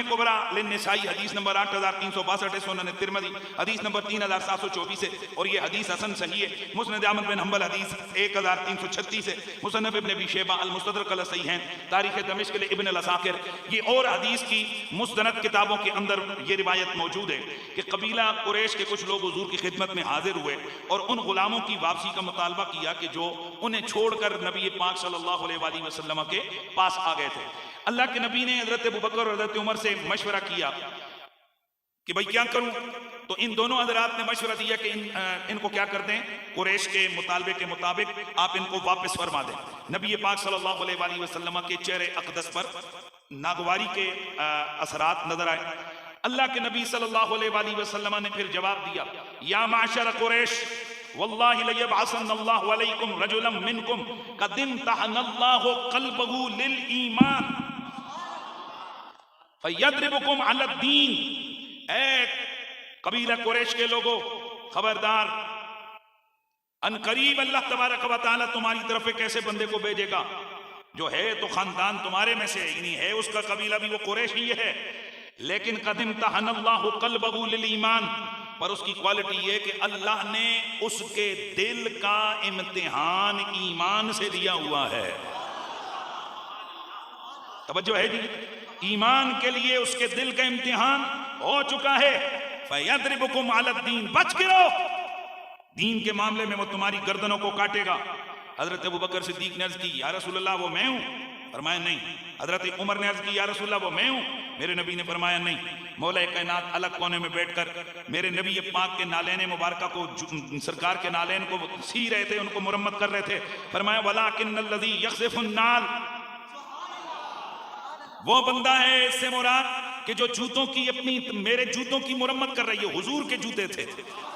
कुबरा लिन्निसाई हदीस नंबर 8362 है, सुनन तिरमिज़ी हदीस नंबर 3724 है और ये हदीस हसन सही है। मुस्नद अहमद बिन हंबल हदीस 1336 है। मुसन्नफ इब्न अबी शैबा अल मुस्तदरक अल सहीहैन तारीख दमिश्क के इब्न अल-असाकिर ये और हदीस की मुस्तनद किताबों के अंदर ये रिवायत मौजूद है कि कबीला कुरैश के कुछ लोग हुजूर की खिदमत में हाजिर हुए और उन गुलामों की वापसी का मुतालबा किया कि जो उन्हें छोड़कर नबी पाक सल्लल्लाहु अलैहि वसल्लम के पास आ गए थे। अल्लाह के नबी ने हजरत अबू बकर और हजरत उमर से मशवरा किया कि भाई क्या करूं, तो इन दोनों हजरात ने मशवरा दिया कि इनको क्या कर दें, कुरैश के मुतालबे के मुताबिक आप इनको वापस फरमा दें। नबी पाक सल्लल्लाहु अलैहि वसल्लम के चेहरे अक़दस पर नागवारी के असरात नजर आए। अल्लाह के नबी सल्लल्लाहु अलैहि वसल्लम ने फिर जवाब दिया, या माशर कुरैश वल्लाहि लयबअसन्नल्लाहु अलैकुम रजुलन मिनकुम कद इम्तहनल्लाहु क़ल्बहु लिल ईमान फयद्रिबुकुम अला दीन। ऐ कबीला कुरैश के लोगों, खबरदार, अनकरीब अल्लाह तबारक व तआला तुम्हारी तरफ एक ऐसे बंदे को भेजेगा जो है तो खानदान तुम्हारे में से ही नहीं है, उसका कबीला भी वो कुरैश ही है, लेकिन कद इम्तहनल्लाहु क़ल्बहु लिल ईमान, पर उसकी क्वालिटी ये कि अल्लाह ने उसके दिल का इम्तिहान ईमान से लिया हुआ है। तवज्जो है जी, ईमान के लिए उसके दिल का इम्तिहान हो चुका है। फयद्रिबुकुम अला दीन, बच गिरो, दीन के मामले में वो तुम्हारी गर्दनों को काटेगा। हजरत अबू बकर सिद्दीक ने अर्ज की, या रसूलल्लाह वो मैं हूं? फरमाया नहीं। हजरत उमर ने अर्ज की, या रसूलल्लाह वो मैं हूं? मेरे नबी ने फरमाया नहीं। मौला कायनात अलग कोने में बैठकर मेरे नबी पाक के नालैन मुबारका को, सरकार के नालैन को सी रहे थे, उनको मुरम्मत कर रहे थे। फरमाया वलाकिन्नल्लज़ी यख़्ज़िफ़ुन नाल, वो बंदा है, इससे मुराद कि जो जूतों की अपनी, मेरे जूतों की मुरम्मत कर रही है। हुजूर के जूते थे,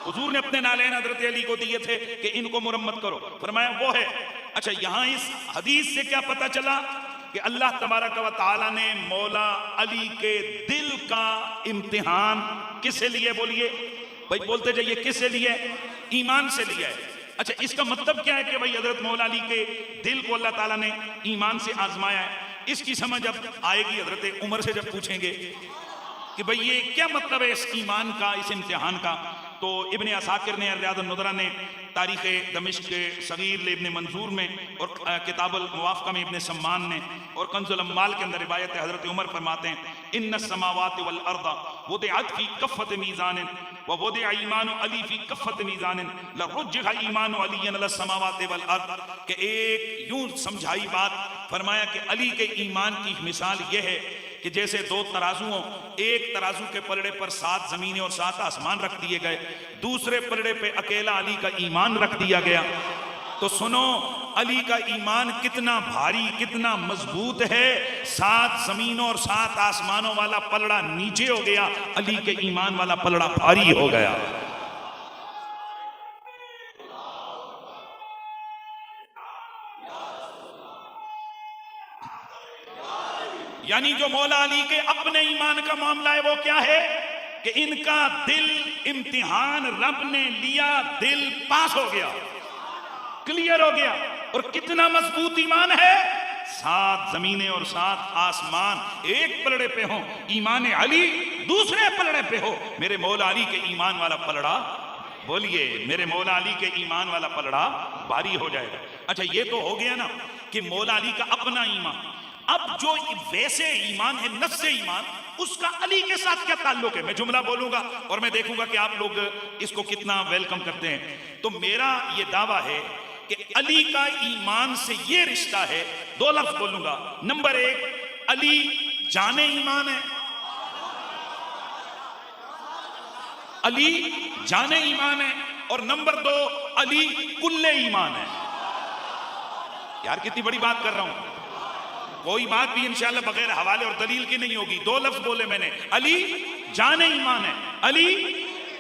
हुजूर ने अपने नालैन हजरत अली को दिए थे कि इनको मुरम्मत करो, फरमाया वो है। अच्छा, यहां इस हदीस से क्या पता चला कि अल्लाह तबारक व तआला ने मौला अली के दिल का इम्तिहान किससे लिए? बोलिए भाई, बोलते जाइए, किससे लिए? ईमान से लिया है। अच्छा, इसका मतलब क्या है कि भाई हजरत मौला अली के दिल को अल्लाह ताला ने ईमान से आजमाया है। इसकी समझ अब आएगी हजरत उमर से जब पूछेंगे कि भाई ये क्या मतलब है इस ईमान का, इस इम्तिहान का। तो इब्ने असाकिर ने, रियादुन नुदरा ने, तारीख़ दमिश्क के सगीर इब्ने मंजूर में और किताबुल मुवाफ़क़ा में इब्ने सम्मान ने और कंजुल अम्माल के अंदर रिवायत है, हज़रत उमर फरमाते हैं, इन्नस समावाति वल अर्दा वुदिअत फ़ी कफ़्फ़ति मीज़ानिन व वुदिअ ईमानु अली फ़ी कफ़्फ़ति मीज़ानिन लरुज्जिह ईमानु अलिय्यन अला समावाति वल अर्द। कि एक यूं समझाई बात, फरमाया कि अली के ईमान की मिसाल यह है कि जैसे दो तराजुओं, एक तराजू के पलड़े पर 7 जमीनें और 7 आसमान रख दिए गए, दूसरे पलड़े पे अकेला अली का ईमान रख दिया गया। तो सुनो, अली का ईमान कितना भारी, कितना मजबूत है। 7 जमीनों और 7 आसमानों वाला पलड़ा नीचे हो गया, अली के ईमान वाला पलड़ा भारी हो गया। यानी जो मौला अली के अपने ईमान का मामला है वो क्या है कि इनका दिल इम्तिहान रब ने लिया, दिल पास हो गया, क्लियर हो गया। और कितना मजबूत ईमान है, 7 जमीनें और 7 आसमान एक पलड़े पे हो, ईमान अली दूसरे पलड़े पे हो। मेरे मौला अली के ईमान वाला पलड़ा, बोलिए, मेरे मौला अली के ईमान वाला पलड़ा भारी हो जाएगा। अच्छा, ये तो हो गया ना कि मौला अली का अपना ईमान। अब जो वैसे ईमान है, नफ्से ईमान, उसका अली के साथ क्या ताल्लुक है? मैं जुमला बोलूंगा और मैं देखूंगा कि आप लोग इसको कितना वेलकम करते हैं। तो मेरा ये दावा है कि अली का ईमान से ये रिश्ता है। 2 लफ्ज बोलूंगा। नंबर 1, अली जाने ईमान है, अली जाने ईमान है। और नंबर 2, अली कुल्ले ईमान है। यार कितनी बड़ी बात कर रहा हूं, कोई बात भी इंशाअल्लाह बगैर हवाले और दलील की नहीं होगी। 2 लफ्ज बोले मैंने, अली जाने ईमान है, अली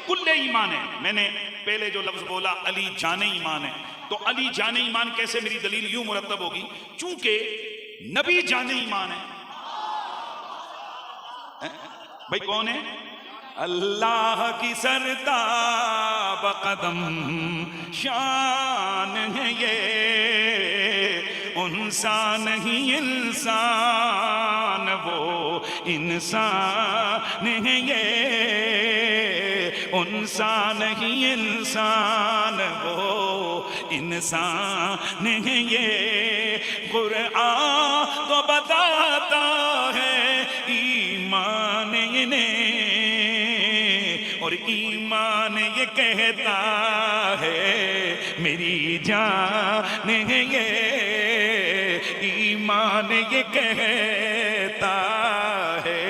कुल्ले ईमान है। मैंने पहले जो लफ्ज बोला अली जाने ईमान है, तो अली जाने ईमान कैसे? मेरी दलील यूं मुरतब होगी, चूंकि नबी जाने ईमान है। भाई कौन है? अल्लाह की सरताब कदम शान है ये, उनसा नहीं इंसान, वो इंसान है ये, उनसा नहीं इंसान, वो इंसान है ये। कुरान तो बताता है ईमान इन्हें, और ईमान ये कहता है मेरी जान है ये, ईमान ये कहता है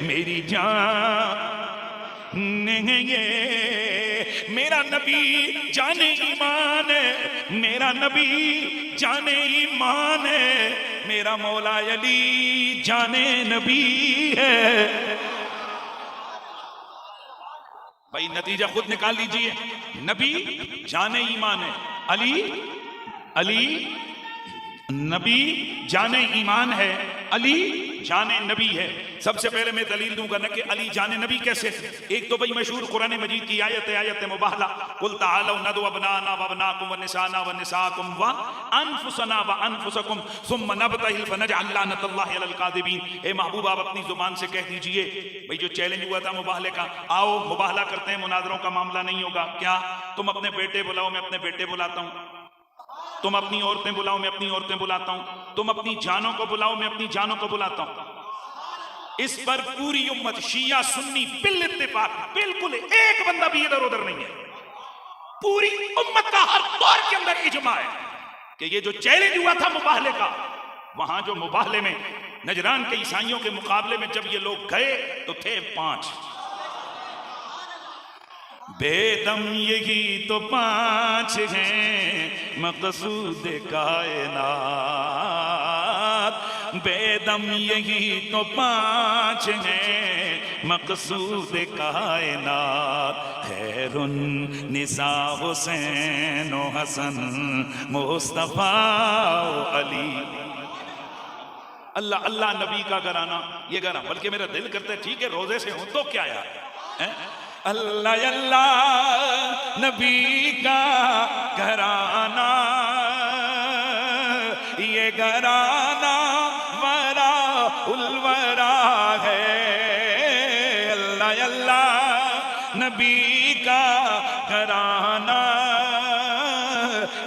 मेरी जान है ये। मेरा नबी जाने ईमान है, मेरा नबी जाने ईमान है, मेरा मौला अली जाने नबी है। भाई नतीजा खुद निकाल लीजिए, नबी जाने ईमान है, अली नबी जाने ईमान है, अली जाने नबी है। सबसे पहले मैं दलील दूंगा ना कि अली जाने नबी कैसे। एक तो भाई मशहूर कुरान मजीद की आयत है, आयत मुबाहला, कुल तालौ नदउ अबनाना व अबनाकुम व निसाना व निसाकुम व अनफुसना व अनफुसकुम सुम्मा नबतहिल फनजअल लानतल्लाहि अलल कादिबीन। ए महबूब आप अपनी जुबान से कह दीजिए, भाई जो चैलेंज हुआ था मुबाहले का, आओ मुबाहला करते हैं, मुनाजरों का मामला नहीं होगा। क्या तुम अपने बेटे बुलाओ, मैं अपने बेटे बुलाता हूं, तुम अपनी औरतें बुलाओ, मैं अपनी औरतें बुलाता हूं, तुम अपनी जानों को बुलाओ, मैं अपनी जानों को बुलाता हूं। इस पर पूरी उम्मत शिया सुन्नी बिल इत्तेफाक, बिल्कुल एक बंदा भी इधर उधर नहीं है, पूरी उम्मत का हर दौर के अंदर इजमा है कि ये जो चैलेंज हुआ था मुबाहले का, वहां जो मुबाहले में नजरान के ईसाइयों के मुकाबले में जब ये लोग गए तो थे 5, बेदम यही तो 5 हैं मकसूद कायनात, बेदम यही तो 5 हैं मकसूद कायनात, खैरुन निसा हुसैन व हसन मुस्तफा अली। अल्लाह अल्लाह नबी का घराना, ये घराना, बल्कि मेरा दिल करता है ठीक है रोजे से हूं तो क्या यार, अल्लाह अल्लाह नबी का घराना, ये घराना वरा उलवरा है, अल्लाह अल्लाह नबी का घराना,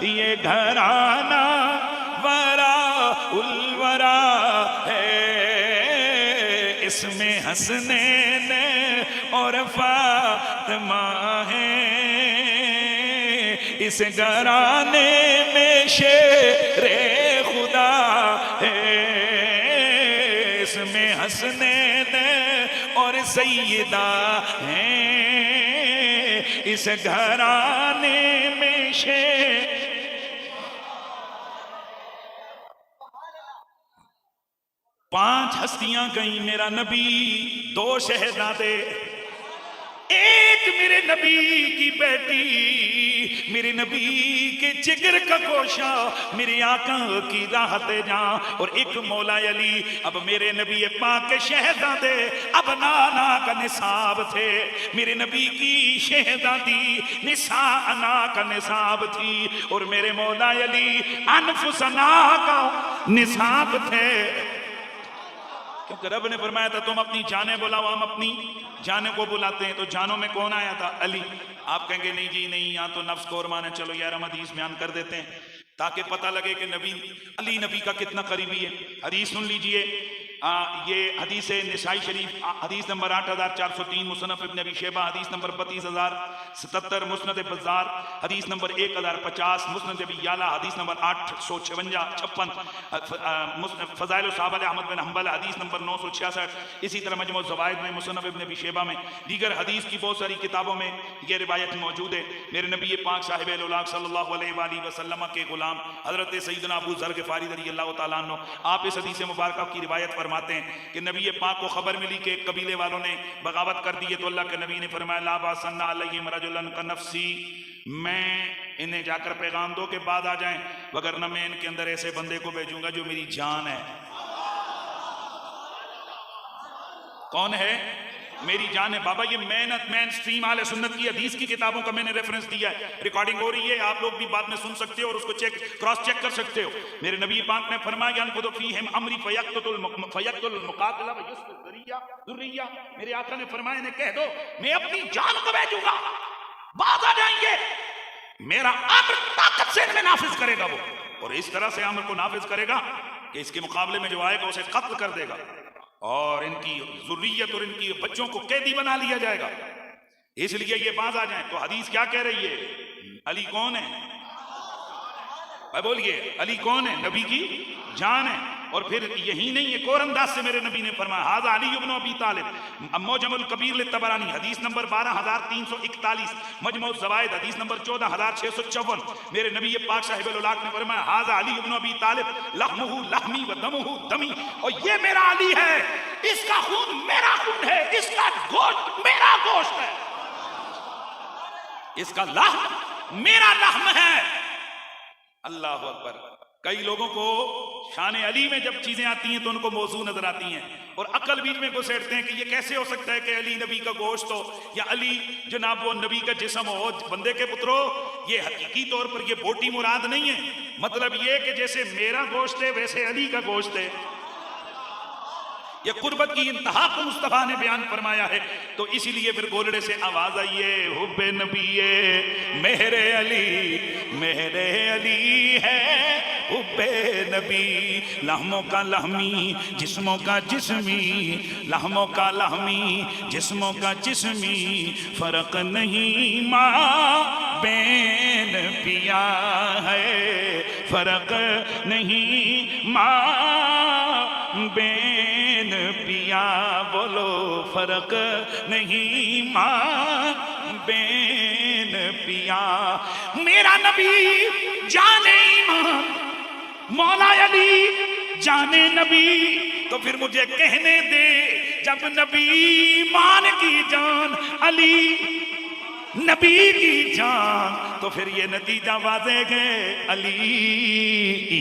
ये घराना वरा उलवरा है। इसमें हसनैन और फातिमा है, इस घराने में शेरे खुदा है, इसमें हसनैन और सैयदा है, इस घराने में शेर। 5 हस्तियां गई, मेरा नबी, 2 शहजादे, एक मेरे नबी की बेटी, मेरे नबी के जिगर का गोशा, मेरी आका की राहते जा, और एक मौला अली। अब मेरे नबी पाक के शहजादे अब नाना का निसाब थे, मेरे नबी की शहजादी निसाना का निसाब थी, और मेरे मौला अली अनफुसना का निसाब थे, क्योंकि रब ने फरमाया था तुम अपनी जाने बुलाओ, हम अपनी जाने को बुलाते हैं। तो जानों में कौन आया था? अली। आप कहेंगे नहीं जी नहीं, यहाँ तो नफ्स को माने, चलो यार हम हदीस बयान कर देते हैं ताकि पता लगे कि नबी अली नबी का कितना करीबी है। हदीस सुन लीजिए, ये हदीस है निसाई शरीफ, हदीस नंबर 8403, मुसनफ इब्न अबी शैबा, हदीस नंबर 32077, मुस्नद बज़ार, हदीस नंबर 1050, मुस्नद अबी याला, हदीस नंबर 856, फज़ाइल सहाबा अहमद बिन हंबल, हदीस नंबर 966, इसी तरह मजमू ज़वाइद में, मुसनफ इब्न अबी शैबा में, दीगर हदीस की बहुत सारी किताबों में ये रिवायत मौजूद है। मेरे नबी पाक साहिब उलाग सल्लल्लाहु अलैहि वसल्लम के गुलाम हज़रत सैयदना अबू ज़र ग़िफ़ारी रज़ियल्लाहु तआला अन्हु, आप इस हदीस मुबारक की रिवायत फरमाते हैं कि नबी पाक को खबर मिली कि कबीले वालों ने बगावत कर दी है, तो अल्लाह के नबी ने फरमाया ला बासन्ना अलैहिम रजुलन का नफ्सी, मैं इन्हें जाकर पैगाम दो के बाद आ जाएं, वगरना मैं इनके अंदर ऐसे बंदे को भेजूंगा जो मेरी जान है। कौन है? मेरी जान है बाबा, ये मेहनत मैन स्ट्रीम आले सुन्नत की हदीस की किताबों का मैंने रेफरेंस दिया है, रिकॉर्डिंग हो रही है, आप लोग भी बाद में सुन सकते हो और उसको क्रॉस चेक कर सकते हो। मेरे नबी पाक ने फरमाया अनखुद फीहिम अमरी फयक्तुल मुकातिला व युस्फिल दुर्रिया, मेरे आका ने फरमाया ने कह दो मैं अपनी जान को भेजूंगा, बात आ जाएंगे, मेरा अम्र ताकत से इनमें नाफिज करेगा वो, और इस तरह से अम्र को नाफिज करेगा कि इसके मुकाबले में जो आएगा उसे कत्ल कर देगा और इनकी जुर्रियत और इनकी बच्चों को कैदी बना लिया जाएगा। इसलिए ये बाज आ जाए। तो हदीस क्या कह रही है? अली कौन है? बोलिए अली कौन है? नबी की जान है। और फिर यही नहीं, एक और अंदाज से मेरे नबी ने फरमाया हाज़ा अली इब्न अबी तालिब, मौजमुल कबीर लित्तबरानी हदीस नंबर 12341, मजमू ज़वाइद हदीस नंबर 14654, मेरे नबी पाक साहिबुल उलाक ने फरमाया हाज़ा अली इब्न अबी तालिब लहमुहु लहमी व दमुहु दमी, और ये मेरा अली है, इसका खून मेरा खून है, इसका गोश्त मेरा गोश्त है, इसका लहम मेरा लहम है। अल्लाह अकबर। कई लोगों को शान अली में जब चीजें आती हैं तो उनको मौजू नजर आती हैं और अकल बीच में घुसेड़ते हैं कि ये कैसे हो सकता है कि अली नबी का गोश्त हो या अली जनाब वो नबी का जिस्म हो। बंदे के पुत्रो, ये हकीकी तौर पर ये बोटी मुराद नहीं है। मतलब ये कि जैसे मेरा गोश्त है वैसे अली का गोश्त है। ये कुर्बत की इंतहा को मुस्तफा ने बयान फरमाया है। तो इसीलिए फिर गोलड़े से आवाज आई है हुब्बे नबी मेरे अली है हुब्बे नबी, लहमों का लहमी जिस्मों का जिस्मी, लहमों का लहमी जिस्मों का जिस्मी, फर्क नहीं माँ बेन पिया है, फर्क नहीं माँ बेन पिया, बोलो फर्क नहीं माँ बेन पिया। मेरा नबी जाने ईमान, मौला अली जाने नबी, तो फिर मुझे कहने दे जब नबी मान की जान अली नबी की जान, तो फिर ये नतीजा वाज़ेह है अली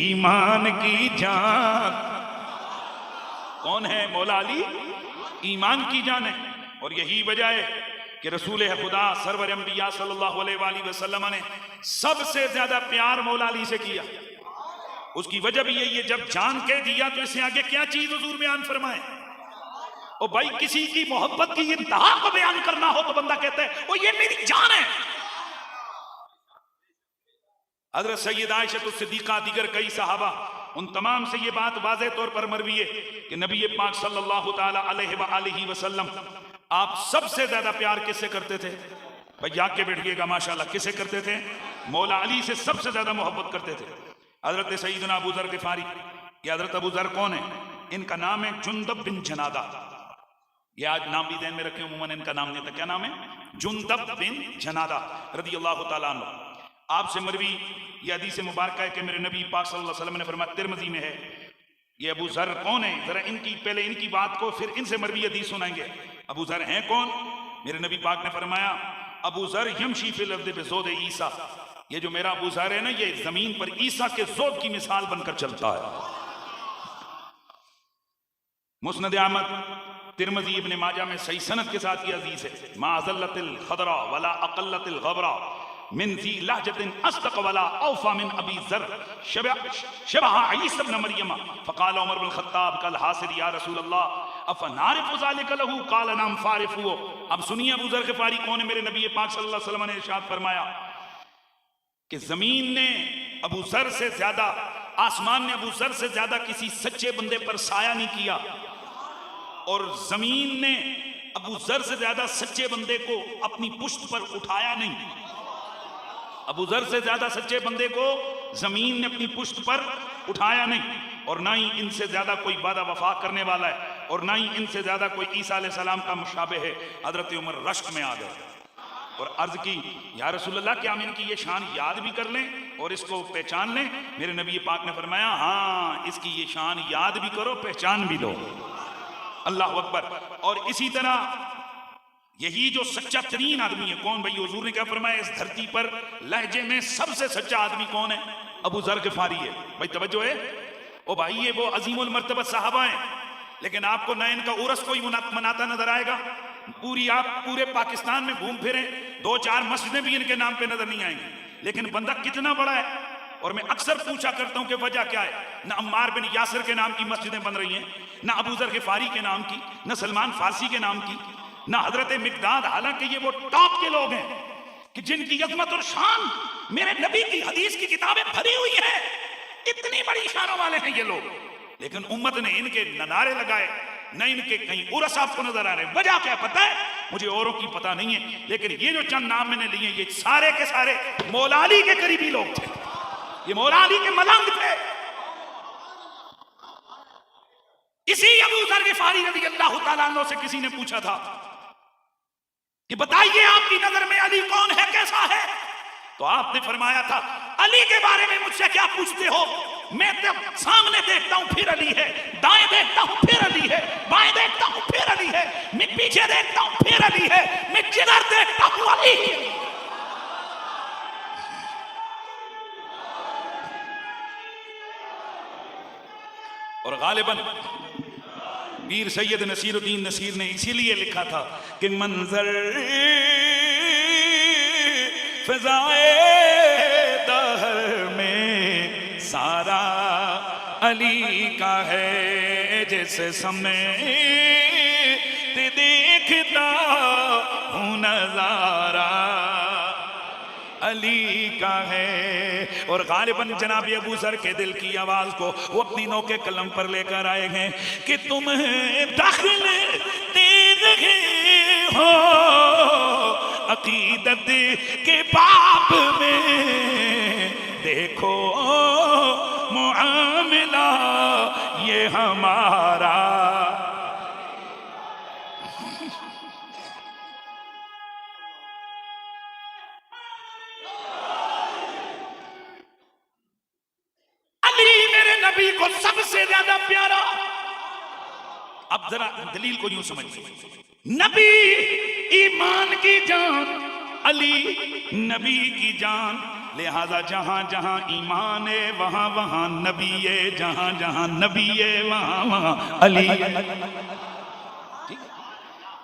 ईमान की जान। कौन है? मौला अली ईमान की जान है। और यही वजह है कि रसूल खुदा सरवर अंबिया सल्लल्लाहु अलैहि वसल्लम ने सबसे ज्यादा प्यार मौला अली से किया। उसकी वजह भी यही है, जब जान कह दिया तो इससे आगे क्या चीज हुजूर बयान फरमाए। और भाई किसी की मोहब्बत की इंतहा को बयान करना हो तो बंदा कहता है वो ये मेरी जान है। हज़रत सैयदा आयशा सिद्दीक़ा दीगर कई सहाबा, उन तमाम से ये बात वाज़ेह तौर पर मरवी है कि नबी पाक सल्लल्लाहु ताला अलैहि वसल्लम आप सबसे ज्यादा प्यार किससे करते थे? भाई आके बैठिएगा माशाल्लाह। किससे करते थे? मौला अली से सबसे ज्यादा मोहब्बत करते थे। हजरत सईदना अबू ज़र ग़िफ़ारी, ये हजरत अबू ज़र कौन है? इनका नाम है जुंदब बिन जनादा। ये आज नाम भी ध्यान में रखें, उम्मन इनका नाम नहीं था। क्या नाम है? जुंदब बिन जनादा रज़ियल्लाहु ताला अन्हु। आपसे मरवी ये हदीस मुबारक है कि मेरे नबी पाक सल्लल्लाहु अलैहि वसल्लम ने फरमाया, तिरमिज़ी में है। ये अबू ज़र कौन है? जरा इनकी पहले इनकी बात को फिर इनसे मरवी हदीस सुनाएंगे। अबू ज़र हैं कौन? मेरे नबी पाक ने फरमाया अबू ज़र यमशी फिल अर्ज़ बिज़ौद ईसा, ये जो मेरा अबू ज़र है ना, ये जमीन पर ईसा के ज़ौद की मिसाल बनकर चलता है। मुस्नद अहमद तिरमिज़ी इब्न माजा में सही सनद के साथ ये हदीस है, मा अज़ल्लतिल खदरा वला अक़ल्लतिल गबरा मिन ज़ी लहजतिन अस्दक़ वला औफ़ा मिन अबी ज़र शबह ईसा इब्न मरियम फ़क़ाल उमर बिन ख़त्ताब कल हासिल या रसूल अल्लाह अफ़नारिफ़ु ज़ालिका लहू क़ाल नअम फ़ारिफ़ुहु। अब सुनिए अबू ज़र ग़िफ़ारी कौन है। मेरे नबी पाक सल्लल्लाहु अलैहि वसल्लम ने इरशाद फरमाया कि जमीन ने अबू ज़र से ज्यादा, आसमान ने अबू ज़र से ज्यादा किसी सच्चे बंदे पर साया नहीं किया, और जमीन ने अबू ज़र से ज्यादा सच्चे बंदे को अपनी पुश्त पर उठाया नहीं। अबू ज़र से ज्यादा सच्चे बंदे को जमीन ने अपनी पुश्त पर उठाया नहीं, और ना ही इनसे ज्यादा कोई वादा वफा करने वाला है, और ना ही इनसे ज्यादा कोई ईसा अलैहि सलाम का मुशाबे है। हजरत उमर रश्क में आ गए और अर्ज की या रसूल अल्लाह, क्या हम इनकी ये शान याद भी कर लें और इसको पहचान लें? मेरे नबी पाक ने फरमाया हाँ, इसकी ये शान याद भी करो, पहचान भी लो। अल्लाह अकबर। और इसी तरह यही जो सच्चा तरीन आदमी है कौन? भाई हुजूर ने क्या फरमाया, इस धरती पर लहजे में सबसे सच्चा आदमी कौन है? अबू ज़र ग़िफ़ारी है। भाई तवज्जो है। ओ भाई ये वो अजीमुल मर्तबा साहबा है, लेकिन आपको न इनका उर्स कोई मनाता नजर आएगा, पूरी आप पूरे पाकिस्तान में घूम फिरें, 2-4 मस्जिदें भी इनके नाम पे नजर नहीं आएंगी, लेकिन बंदा कितना बड़ा है। और मैं अक्सर पूछा करता हूं कि वजह क्या है। ना अम्मार बिन यासिर के नाम की मस्जिदें बन रही हैं, ना अबू जर गिफारी के नाम की, ना सलमान फारसी के नाम की, ना हजरत मिकदाद, हालांकि ये वो टॉप के लोग हैं कि जिनकी अजमत और शान मेरे नबी की हदीस की किताबें भरी हुई है, इतनी बड़ी शानों वाले हैं ये लोग, लेकिन उम्मत ने इनके नारे लगाए, न इनके कहीं उर्स आपको नजर आ रहे। वजह क्या पता है मुझे, औरों की पता नहीं है, लेकिन ये जो चंद नाम मैंने लिए ये सारे के सारे मौला अली के करीबी लोग थे, ये मौला अली के मलंग थे। इसी अबू जर गिफारी रज़ी अल्लाह तआला अन्हु से किसी ने पूछा था कि बताइए आपकी नजर में अली कौन है, कैसा है? तो आपने फरमाया था, अली के बारे में मुझसे क्या पूछते हो, मैं तो सामने देखता हूं फिर अली है, दाएं देखता हूं फिर अली है, बाएं देखता हूं फिर अली है, मैं पीछे देखता हूं फिर अली है, मैं जिधर देखता हूं अली है। और गालिबन पीर सैयद नसीरुद्दीन नसीर ने इसीलिए लिखा था कि मंजर फिजाए दहर में सारा अली का है, जैसे समय देखता हूँ नजारा अली का है। और गालिबन जनाब अबू जर के दिल की आवाज को वो अपनी नौ के कलम पर लेकर आए हैं कि तुम दाखिल दे रहे हो अकीदत के बाब में, देखो मुआमिला ये हमारा। नबी को सबसे ज्यादा प्यारा। अब जरा दलील को यूं समझिए, नबी ईमान की जान, अली नबी की जान, लिहाजा जहां जहां ईमान है वहां वहां नबी है, जहां जहां नबी है वहां वहां अली।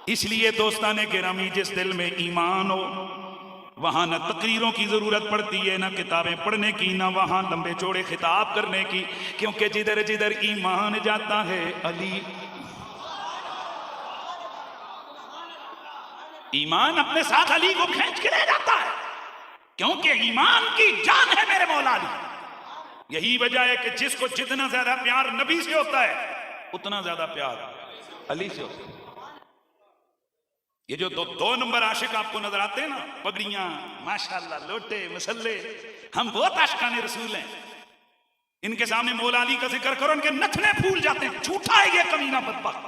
इसलिए दोस्ताने गिरामी, जिस दिल में ईमान हो वहां न तकरीरों की जरूरत पड़ती है, ना किताबें पढ़ने की, ना वहां लंबे चौड़े खिताब करने की, क्योंकि जिधर जिधर ईमान जाता है अली। ईमान अपने साथ अली को खींच के ले जाता है, क्योंकि ईमान की जान है मेरे मौला अली। यही वजह है कि जिसको जितना ज्यादा प्यार नबी से होता है उतना ज्यादा प्यार अली से होता है। ये जो दो नंबर आशिक आपको नजर आते हैं ना, पगड़ियां माशाल्लाह, लोटे मसल्ले, हम बहुत आशिकाने रसूल हैं। इनके सामने मौला अली का जिक्र करो, इनके नथने फूल जाते हैं। झूठा है ये कमीना बदबख्त,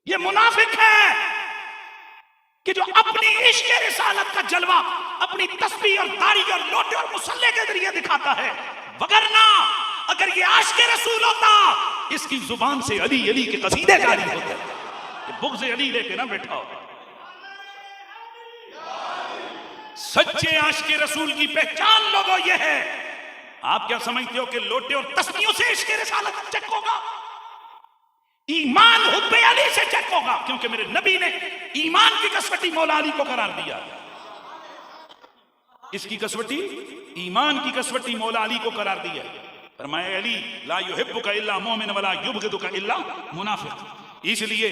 ये मुनाफिक है कि जो अपनी इश्क रिसालत का जलवा अपनी तस्बीह और दाढ़ी और लोटे और मुसल्ले के जरिए दिखाता है। वगरना अगर ये आशिक रसूल होता, इसकी जुबान से अली अली के कसीदे जारी होते। बुग़्ज़ अली लेके ना बैठा हो। सच्चे आशिक़ रसूल की पहचान लोगों ये है। आप क्या समझते हो कि लोटे और तस्बीहों से इश्क़ रिसालत चेक होगा? ईमान हुब्बे अली से चेक होगा, क्योंकि मेरे नबी ने ईमान की कसवटी मौला अली को करार दिया। इसकी कसवटी, ईमान की कसवटी मौला अली को करार दिया। फरमाया अली ला युहिब्बुका इल्ला मोमिन वला युबग़िदुका इल्ला मुनाफ़िक़। इसलिए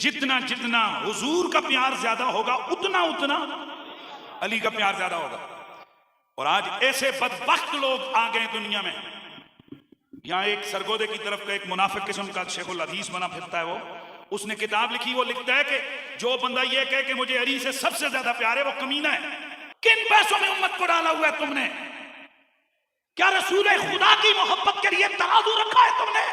जितना जितना हुजूर का प्यार ज्यादा होगा उतना उतना अली का प्यार ज्यादा होगा। और आज ऐसे बदबख्त लोग आ गए दुनिया में। यहां एक सरगोदे की तरफ का एक मुनाफिक किस्म का शेखुल हदीस बना फिरता है, उसने किताब लिखी, वो लिखता है कि जो बंदा ये कहे कि मुझे अली से सबसे ज्यादा प्यार है वो कमीना है। किन पैसों में उम्मत को डाला हुआ है तुमने? क्या रसूल खुदा की मोहब्बत के लिए तराजू रखा है तुमने?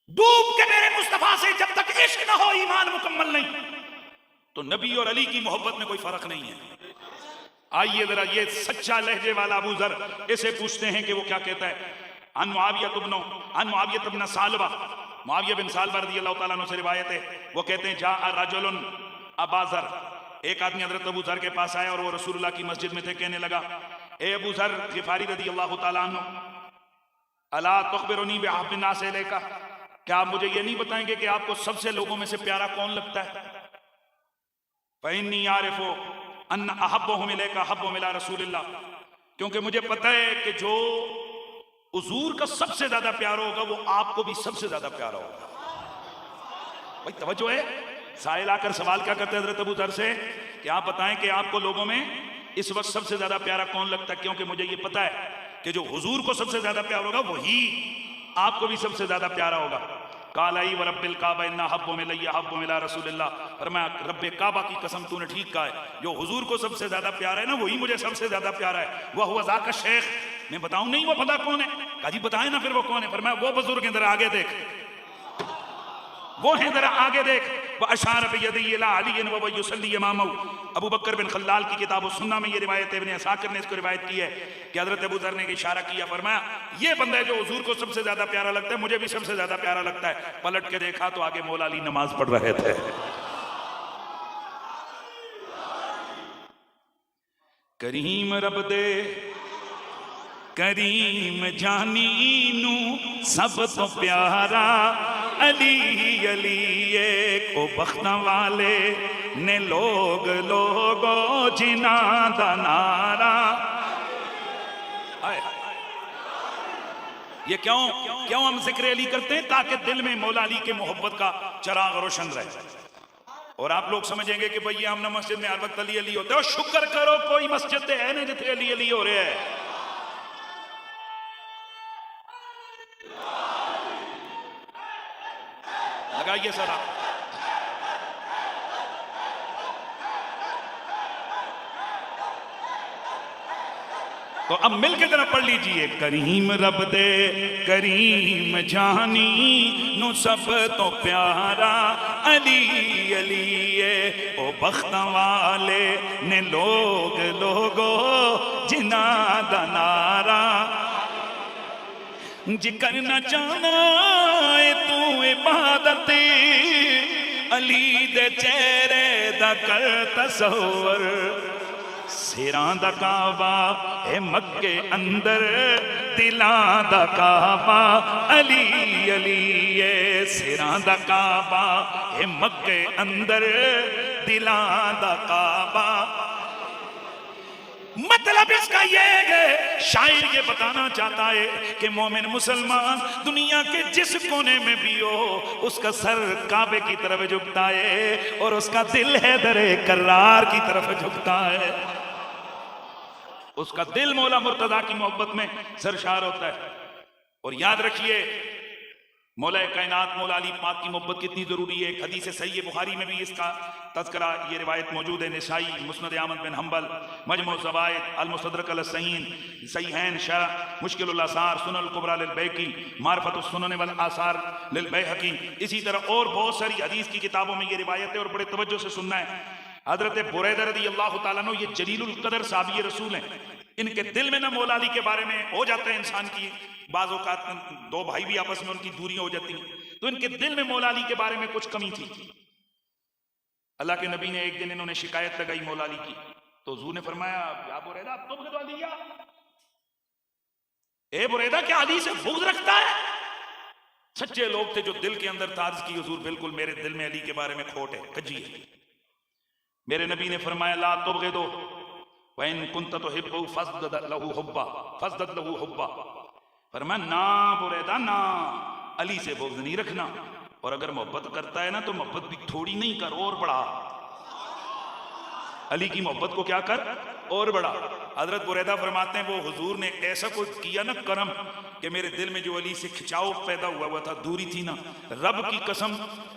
डूब के मेरे मुस्तफा से जब तक इश्क ना हो ईमान मुकम्मल नहीं। तो नबी और अली की मोहब्बत में कोई फर्क नहीं है। आइए जरा ये सच्चा लहजे वाला अबू जर, इसे पूछते हैं कि वो क्या कहता है। अन मुआविया इब्न सालबा, मुआविया बिन सालबा रज़ियल्लाहु ताला अन्हु से रिवायत है, वो कहते हैं जा रजुलन अबा जर, एक आदमी हजरत अबू जर के पास आया और वो रसूलुल्लाह की मस्जिद में थे। कहने लगा, ए अबू जर गिफारी रज़ियल्लाहु ताला अन्हु, अला तुखबिरुनी बिअहब्बिन नास इलैका, क्या आप मुझे ये नहीं बताएंगे कि आपको सबसे लोगों में से प्यारा कौन लगता है? फ़इन्नी आरिफ़ु अन्न अहब्बुहुम इलैका अहब्बुहुम इला रसूलिल्लाह, क्योंकि मुझे पता है कि जो हुजूर का सबसे ज्यादा प्यारा होगा वो आपको भी सबसे ज्यादा प्यारा होगा। भाई तवज्जो है। साहिल आकर सवाल क्या करते हैं हजरत अबू दर से कि आप बताएं कि आपको लोगों में इस वक्त सबसे ज्यादा प्यारा कौन लगता है, क्योंकि मुझे ये पता है कि जो हुजूर को सबसे ज्यादा प्यारा होगा वही आपको भी सबसे ज्यादा प्यारा होगा। कालाई व रब्बिल काबा इन्ना हब्बुहुम इलैया हब्बुहुम इला रसूलिल्लाह, फरमाया रब्बे काबा की कसम तूने ठीक कहा है, जो हुजूर को सबसे ज्यादा प्यारा है ना वही मुझे सबसे ज्यादा प्यारा है। वह हुआ ज़ाका शेख, मैं बताऊं नहीं वो पता कौन है? कहा जी बताएं ना फिर वो कौन है? फरमाया वो बुजुर्ग इधर आगे देख, वो है जरा आगे देख। वह अशार बियदिही इला अली व युसल्ली इमामहु। अबू बकर बिन खल्लाल की किताब सुन्ना में ये रिवायत इब्न असाकिर ने इसको रिवायत की है कि हजरत अबू ज़र ने इशारा किया, फरमाया ये बंदा है जो हुजूर को सबसे ज्यादा प्यारा लगता है, मुझे भी सबसे ज्यादा प्यारा लगता है। पलट के देखा तो आगे मौला अली नमाज पढ़ रहे थे। करीम रब दे करीम जानी नू सब तो प्यारा अली अली को बख्ना वाले ने लोग लोगो जिना दा नारा। ये क्यों हम जिक्र अली करते हैं? ताकि दिल में मौला अली के मोहब्बत का चिराग रोशन रहे। और आप लोग समझेंगे कि भैया हमने मस्जिद में हर वक्त अली अली होते हो, शुक्र करो कोई मस्जिद है ना जिथे अली अली हो रहे हैं। लगाइए सर आप। तो अब मिलकर जरा पढ़ लीजिए। करीम रब दे करीम जानी नु सब तो प्यारा अली अली ओ बख्त वाले ने लोग लोगो जिना दा नारा। जिक्र न जाना तू इबादत अली दे चेहरे दा कर तसव्वुर। सिरां दा काबा ए मक्के अंदर दिलां दा काबा अली अली ए। सिरां दा काबा ए मक्के अंदर दिलां दा काबा। मतलब इसका ये है, शायर ये बताना चाहता है कि मोमिन मुसलमान दुनिया के जिस कोने में भी हो उसका सर काबे की तरफ झुकता है और उसका दिल हैदर करार की तरफ झुकता है। उसका दिल मौला मुर्तजा की मोहब्बत में सरशार होता है। और याद रखिए मौला कायनात मौला अली पाक की मोहब्बत कितनी जरूरी है। हदीस सही बुखारी में भी इसका तज़किरा ये रिवायत मौजूद है। निसाई मुस्नद अहमद बिन हम्बल मजमू ज़वाइद अल मुस्तदरक अल सहीन सहीहैन शरह मुश्किल आसार सुनन कुबरा लिल बैकी मारफत सुनन वल आसार लिल बैहकी। इसी तरह और बहुत सारी हदीस की किताबों में ये रिवायत है और बड़े तवज्जो से सुनना है। हजरत बुरैदा रज़ियल्लाहु ताला अन्हु ये जलीलुल कदर साहबी रसूल हैं। इनके दिल में ना मौला अली के बारे में हो जाता है इंसान की बाज़ औक़ात दो भाई भी आपस में उनकी दूरियां हो जाती हैं, तो इनके दिल में मौला अली के बारे में कुछ कमी थी। अल्लाह के नबी ने एक दिन इन्होंने शिकायत लगाई मौला अली की, तो हुज़ूर ने फरमाया या बुरैदा तुम तो अली ए बुरैदा क्या अली से बुग़्ज़ रखता है? सच्चे लोग थे जो दिल के अंदर ताज की हुज़ूर बिल्कुल मेरे दिल में अली के बारे में खोट है, कजी है। मेरे नबी ने फरमाया ला तुबग़िदु व इन कुंत तुहिब्बु फज़्दद लहू हुब्बा। फरमाया ना बुरैदा ना, अली से बुग़्ज़ नहीं रखना, और अगर मोहब्बत करता है ना तो मोहब्बत भी थोड़ी नहीं कर और बढ़ा। अली की मोहब्बत को क्या कर और बढ़ा। हजरत बुरैदा फरमाते हैं वो हुजूर ने ऐसा कुछ किया ना करम कि मेरे दिल में जो अली से खिंचाव पैदा हुआ था, दूरी थी ना, रब की कसम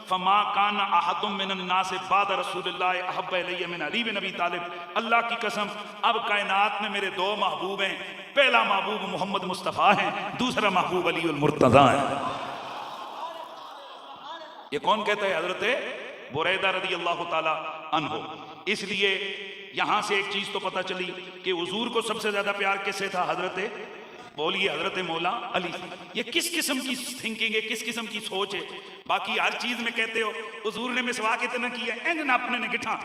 फमा कान अहदुम मिनन नास बाद रसूलुल्लाह अहब्ब इलैया मिन अली बिन अबी तालिब। अल्लाह की कसम अब कायनात में मेरे दो महबूब हैं, पहला महबूब मोहम्मद मुस्तफ़ा है, दूसरा महबूब अली उल मुर्तज़ा है। ये कौन कहता है? हजरत बुरैदा रज़ियल्लाहु ताला अन्हु। इसलिए यहां से एक चीज तो पता चली कि हुजूर को सबसे ज्यादा प्यार किससे था? हजरत बोलिए हजरत मौला अली। ये किस किस्म की थिंकिंग है, किस किस्म की सोच है? बाकी हर चीज में कहते हो हुजूर ने मिसवाक इतना किया, इंज ना अपने ने गिठा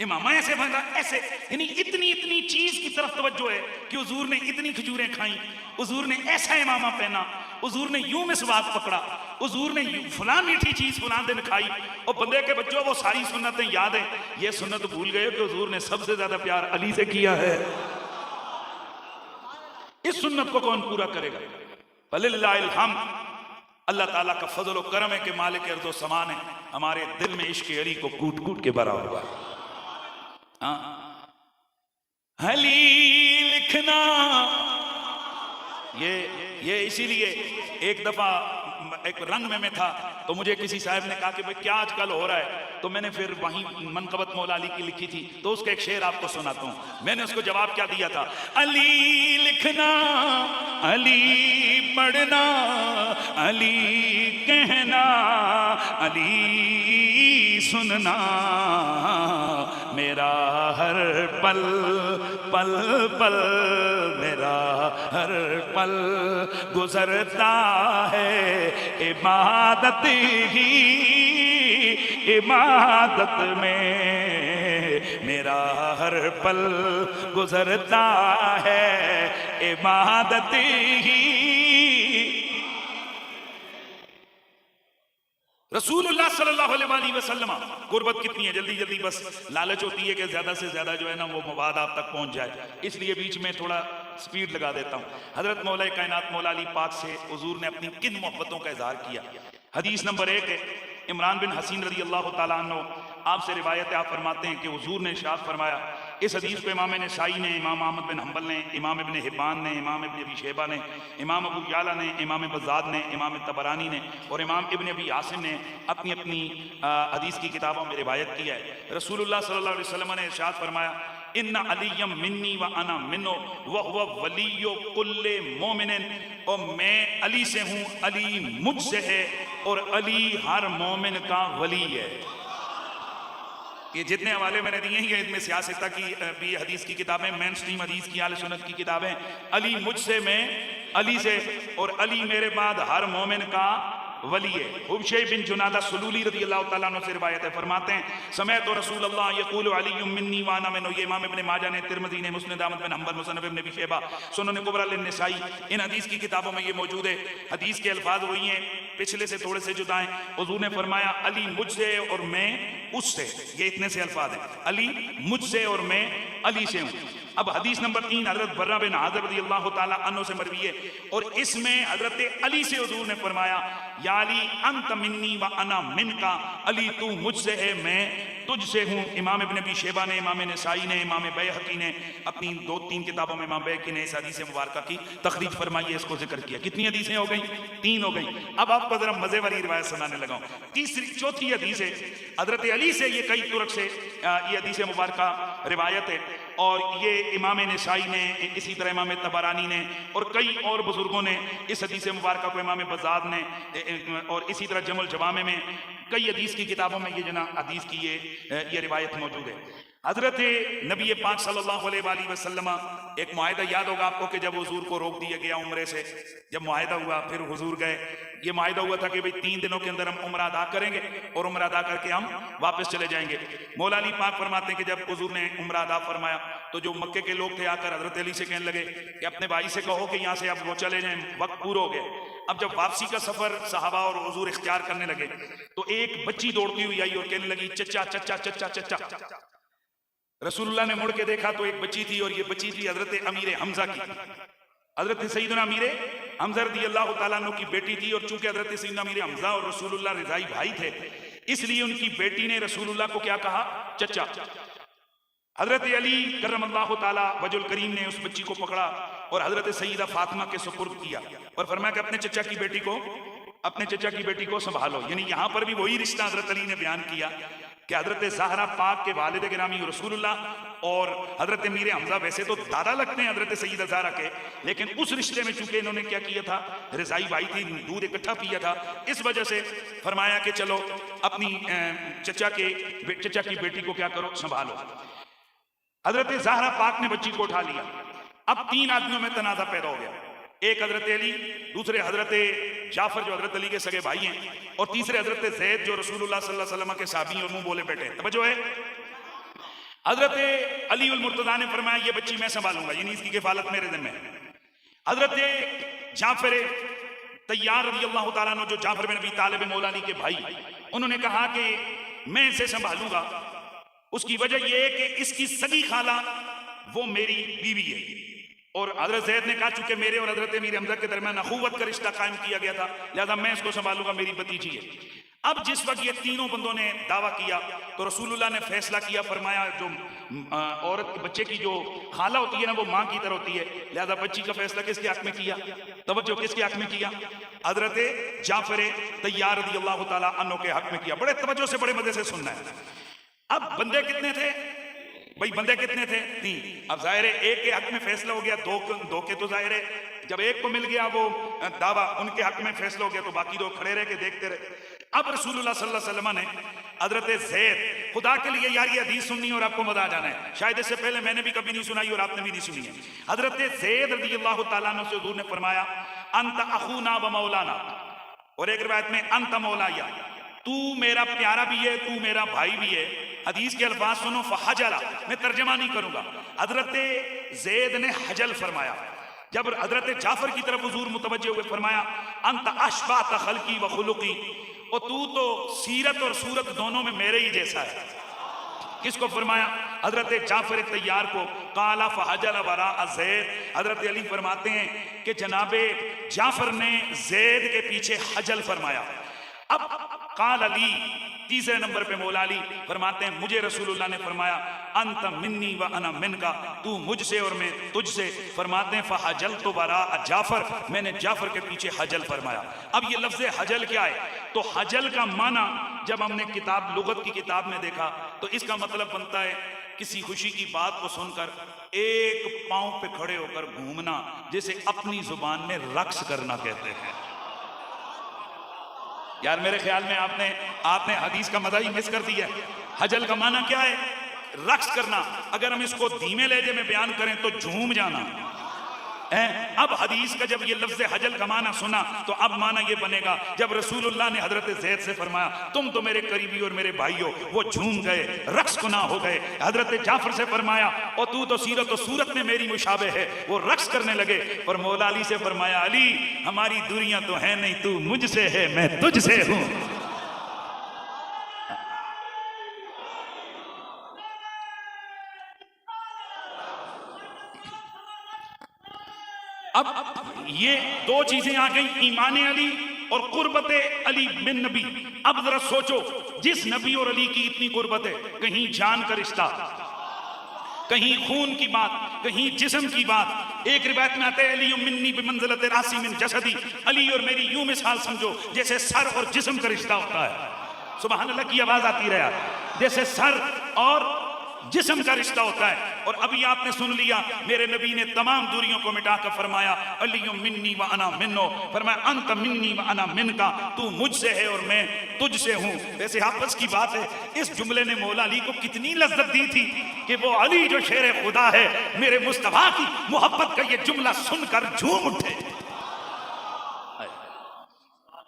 इमामा ऐसे बंधा ऐसे, यानी इतनी इतनी चीज की तरफ तवज्जो है कि हुजूर ने इतनी खजूरें खाई, हुजूर ने ऐसा इमामा पहना, हुजूर ने यूं मिसवाक पकड़ा, हुजूर ने फलां मीठी चीज फलां दिन खाई, और बंदे के बच्चों वो सारी सुन्नतें याद है, ये सुन्नत भूल गए कि हुजूर ने सबसे ज्यादा प्यार अली से किया है। इस सुन्नत को कौन पूरा करेगा? वलिल्लाहिल हम्द। अल्लाह ताला का फजल और करम है कि मालिक अर्ज़ व समान है, हमारे दिल में इश्क अली को कूट कूट के भरा हुआ है। अली लिखना, ये इसीलिए एक दफा एक रंग में था तो मुझे किसी साहब ने कहा कि भाई क्या आजकल हो रहा है, तो मैंने फिर वहीं मनकबत मौला अली की लिखी थी, तो उसका एक शेर आपको सुनाता हूं। मैंने उसको जवाब क्या दिया था? अली लिखना, अली पढ़ना, अली कहना, अली सुनना, मेरा हर पल पल पल, मेरा हर पल गुजरता है इबादत ही इबादत में, मेरा हर पल गुजरता है इबादत ही। रसूलुल्लाह सल्लल्लाहु अलैहि वसल्लम, गुर्बत कितनी है, जल्दी जल्दी बस लालच होती है कि ज्यादा से ज्यादा जो है ना वो मवाद आप तक पहुंच जाए, इसलिए बीच में थोड़ा स्पीड लगा देता हूं। हजरत मौला कायनात मौला अली पाक से हुजूर ने अपनी किन मोहब्बतों का इजहार किया। हदीस नंबर 1 है, इमरान बिन हसीन रजी अल्लाह ताला अन्हु आपसे रिवायत है, आप फरमाते हैं कि हुजूर ने इरशाद फरमाया। इस हदीस को इमाम नसाई ने, इमाम अहमद बिन हम्बल ने, इमाम इब्न हिब्बान ने, इमाम इब्न अबी शैबा ने, इमाम अबू याला ने, इमाम बज़्ज़ाद ने, इमाम तबरानी ने और इमाम इब्न अबी आसिम ने अपनी अपनी हदीस की किताबों में रिवायत किया है। रसूलुल्लाह सल्लल्लाहु अलैहि वसल्लम ने इरशाद फरमाया, इन्ना अलियम मिन्नी व अना मिन्नो व हुवा वलिय्यु कुल्ले मोमिनिन, और मैं अली से हूँ, अली मुझसे है, और अली हर मोमिन का वली है। ये जितने हवाले मैंने दिए हैं, इनमें सियासत की भी हदीस की किताबें, मेन स्ट्रीम हदीस की, आले सुन्नत की किताबें, अली मुझसे, मैं अली से, और अली मेरे बाद हर मोमिन का वली है। हुबशै बिन जुनादा सुलूली रज़ी अल्लाह तआला अन्हु से रिवायत है, फरमाते हैं समअतु रसूलुल्लाह यक़ूलु अलियुम मिन्नी व अना मिन्हु। ये इमाम इब्न माजा ने, तिरमिज़ी ने, मुस्नद अहमद बिन हम्बल, मुसन्नफ़ इब्न अबी शैबा, सुनन कुबरा लिन्नसाई, इन हदीस की किताबों में ये मौजूद है। हदीस के अल्फाज वही हैं, पिछले से थोड़े से जुदा हैं। हुजूर ने फरमाया अली मुझसे और मैं उससे, ये इतने से अल्फाज हैं, अली मुझसे और मैं अली से हूँ। अब हदीस नंबर 3 हजरत बर्रा बिन आज़िब रज़ी अल्लाह ताला अन्हु से मरवी है, और इसमें हजरत अली से हुजूर ने फरमाया, या अली अंत मिन्नी व अना मिनका, अली तू मुझसे है, मैं तुझसे हूँ। इमाम इब्न अबी शैबा ने, इमाम नसाई ने, इमाम बैहक़ी ने अपनी 2-3 किताबों में इमाम बैहक़ी ने इस हदीस मुबारका की तखरीज फरमाई है, इसको जिक्र किया। कितनी हदीसें हो गई? 3 हो गई। अब आपको जरा मजे वाली रिवायत सुनाने लगा। चौथी हदीस है, हजरत अली से ये कई तुरक से ये हदीस मुबारका रिवायत है, और ये इमाम नसाई ने, इसी तरह इमाम तबरानी ने और कई और बुजुर्गों ने इस हदीस मुबारका को, इमाम बज़्ज़ाद ने, और इसी तरह जमुल जवामे में कई हदीस की किताबों में ये जना हदीस की ये रिवायत मौजूद है। हजरत नबी पाक सल्लल्लाहु अलैहि वसल्लम, एक मुआहदा याद होगा आपको कि जब हुजूर को रोक दिया गया उम्रे से, जब मुआहदा हुआ फिर हुजूर गए, ये मुआहदा हुआ था कि भाई 3 दिनों के अंदर हम उम्र अदा करेंगे और उम्र अदा करके हम वापस चले जाएंगे। मौला अली पाक फरमाते हैं कि जब हुजूर ने उम्र अदा फरमाया तो जो मक्के के लोग थे आकर हजरत अली से कहने लगे कि अपने भाई से कहो कि यहाँ से आप वो चले जाएं, वक्त पूरा हो गया। अब जब वापसी का सफर सहाबा और हुजूर इख्तियार करने लगे तो एक बच्ची दौड़ती हुई आई और कहने लगी, चचा चचा चचा चचा। रसूलुल्लाह ने मुड़ के देखा तो एक बच्ची थी, और ये बच्ची थी हजरत अमीर हमजा की, हजरत सईदना अमीर हमजा रज़ी अल्लाह ताला अन्हु की बेटी थी। और चूंकि हजरत सईदना अमीर हमजा और रसूलुल्लाह रिज़ाई भाई थे, इसलिए उनकी बेटी ने रसूलुल्लाह को क्या कहा? चचा। हजरत अली करमल्लाहु ताला वजुल करीम ने उस बच्ची को पकड़ा और हजरत सईदा फातिमा के सुपुर्द किया और फरमाया कि अपने चचा की बेटी को संभालो। यानी यहाँ पर भी वही रिश्ता हजरत अली ने बयान किया कि हजरत ज़हरा पाक के वालिद गिरामी रसूलुल्लाह और हजरत अमीर हमजा वैसे तो दादा लगते हैं हजरत सईदा ज़हरा के, लेकिन उस रिश्ते में चूंकि इन्होंने क्या किया था, रिज़ाई भाई थी, दूध इकट्ठा पिया था, इस वजह से फरमाया कि चलो अपनी चचा की बेटी को क्या करो, संभालो। हजरत ज़हरा पाक ने बच्ची को उठा लिया। अब 3 आदमियों में तनाज़ा पैदा हो गया, एक हजरत अली, दूसरे हजरत जाफर जो हजरत अली के सगे भाई हैं, और तीसरे हजरत ज़ैद जो रसूलुल्लाह सल्लल्लाहु अलैहि वसल्लम के साहबी और मुंह बोले बैठे। तवज्जो है। हजरत अली उल मुर्तज़ा ने फरमाया ये बच्ची मैं संभालूंगा, यानी इसकी किफालत मेरे ज़िम्मे है। हजरत जाफर तैयार रज़ी अल्लाह ताला अन्हु, जो जाफर बिन अबी तालिब मौला अली के भाई, उन्होंने कहा कि मैं इसे संभालूंगा। उसकी वजह यह है कि इसकी सगी खाला वो मेरी बीवी है, और हजरत ज़ैद ने कहा चूंकि मेरे और हजरत अमीर हमजा के दरमियान अखुवत का रिश्ता कायम किया गया था, लिहाजा मैं इसको संभालूंगा, मेरी भतीजी है। अब जिस वक्त ये तीनों बंदों ने दावा किया तो रसूलुल्लाह ने फैसला किया, फरमाया जो औरत बच्चे की जो खाला होती है ना, वो माँ की तरह होती है, लिहाजा बच्ची का फैसला किसके हक में किया? तवज्जो, किसके हक में किया? हजरत जाफर तैयार रज़ी अल्लाह ताला अन्हु के हक में किया। बड़े तवज्जो से, बड़े मजे से सुनना है। अब बंदे कितने थे भाई? बंदे कितने थे? 3। अब जाहिर है एक के हक में फैसला हो गया, दो के तो जाहिर है जब एक को मिल गया वो दावा, उनके हक में फैसला हो गया, तो बाकी दो खड़े रह के देखते रहे। अब रसूलुल्लाह सल्लल्लाहु अलैहि वसल्लम ने हजरत ज़ैद, खुदा के लिए यार ये हदीस सुननी और आपको मजा आ जाना है, शायद इससे पहले मैंने भी कभी नहीं सुनाई और आपने भी नहीं सुनी है। हजरत ज़ैद रज़ियल्लाहु ताला अन्हु से हुजूर ने फरमाया अंत अखूना व मौलाना, और एक रिवायत में अंत मौलाया, तू मेरा प्यारा भी है, तू मेरा भाई भी है। हदीस के अल्फाज सुनो, फहजला, मैं तर्जमा नहीं करूंगा। हजरत ज़ैद ने हजल फरमाया। जब हजरत जाफर की तरफ हुजूर मुतवज्जे हुए, फरमाया अंत अशबात खल्की व खुलुकी, और तू तो सीरत और सूरत दोनों में मेरे ही जैसा है। किसको फरमाया? हजरत जाफर तैयार को। काला फहजल वरा ज़ैद, हजरत अली फरमाते हैं कि जनाबे जाफर ने ज़ैद के पीछे हजल फरमाया। अब काल अली, तीसरे नंबर पे मौला अली फरमाते हैं मुझे रसूलुल्लाह ने फरमाया अंत मिन्नी व अना मिनका, तू मुझसे और मैं तुझसे। फरमाते हैं फहजल तो बरा जाफर, मैंने जाफर के पीछे हजल फरमाया। अब ये लफ्ज़ हजल क्या है? तो हजल का माना जब हमने किताब लुगत की किताब में देखा तो इसका मतलब बनता है किसी खुशी की बात को सुनकर एक पांव पे खड़े होकर घूमना, जिसे अपनी जुबान में रक्स करना कहते हैं। यार मेरे ख्याल में आपने हदीस का मजा ही मिस कर दिया है। हजल का माना क्या है? रक्स करना। अगर हम इसको धीमे लहजे में बयान करें तो झूम जाना है। अब हदीस का जब ये लफ्ज़ हजल का माना सुना तो अब माना ये बनेगा, जब रसूलुल्लाह ने हजरत ज़ैद से फरमाया तुम तो मेरे करीबी और मेरे भाई हो, वो झूम गए, रक्स गुनाह हो गए। हजरत जाफर से फरमाया और तू तो सीरत और सूरत में मेरी मुशाबे है, वो रक्स करने लगे। और मौला अली से फरमाया अली हमारी दूरियां तो है नहीं, तू मुझसे है मैं तुझसे हूं। अब ये दो चीजें आ गई, ईमान अली और कुर्बत अली बिन नबी। अब जरा सोचो, जिस नबी और अली की इतनी कुर्बत है, कहीं जान का रिश्ता, कहीं खून की बात, कहीं जिस्म की बात। एक रिवायत में आता है अली मिन्नी बिमंज़िलत रासी मिन जसदी, अली और मेरी यूं मिसाल समझो जैसे सर और जिस्म का रिश्ता होता है। सुभान अल्लाह की आवाज आती रहा, जैसे सर और जिस्म का रिश्ता होता है। और अभी आपने सुन लिया मेरे नबी ने तमाम दूरियों को मिटाकर फरमाया अली मिन्नी व अना मिन्नो, फरमाया अंत मिन्नी व अना मिनका, तू मुझसे है और मैं तुझसे हूं। वैसे आपस की बात है, इस जुमले ने मौला अली को कितनी लज्जत दी थी कि वो अली जो शेर खुदा है, मेरे मुस्तफा की मोहब्बत का ये जुमला सुनकर झूम उठे।